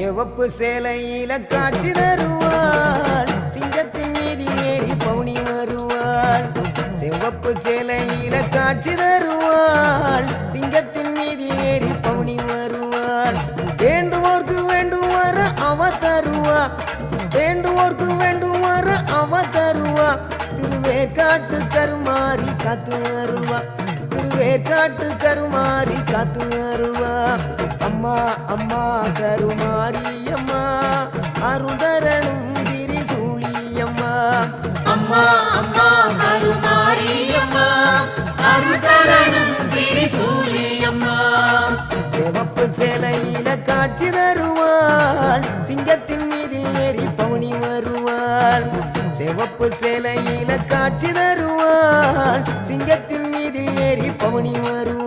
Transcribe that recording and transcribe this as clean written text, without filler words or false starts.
சிவப்பு சேலையில காட்சி தருவாள் சிங்கத்தின் மீதில் ஏறி பவுனி வருவாள் சிவப்பு சேலையில காட்சி தருவாள் சிங்கத்தின் மீதில் ஏறி பவுனி வருவாள் வேண்டுவோர்க்கு வேண்டுவார அவ தருவா வேண்டுவோர்க்கு வேண்டுவார அவ தருவா திருவேற்காட்டு கருமாறி காத்து வருவா திருவேற்காட்டு கருமாறி காத்து வருவா அம்மா அம்மா கருமாரி அம்மா அருதரணும் திரிசூலியம்மா அம்மா அம்மா கருமாரி அம்மா அருதரணும் திரிசூலியம்மா சிவப்பு சேலையில காட்சி தருவாள் சிங்கத்தின் மீதில் ஏறி பவுனி வருவாள் சிவப்பு சேலையில காட்சி தருவாள் சிங்கத்தின் மீதில் ஏறி பவுனி வருவாள்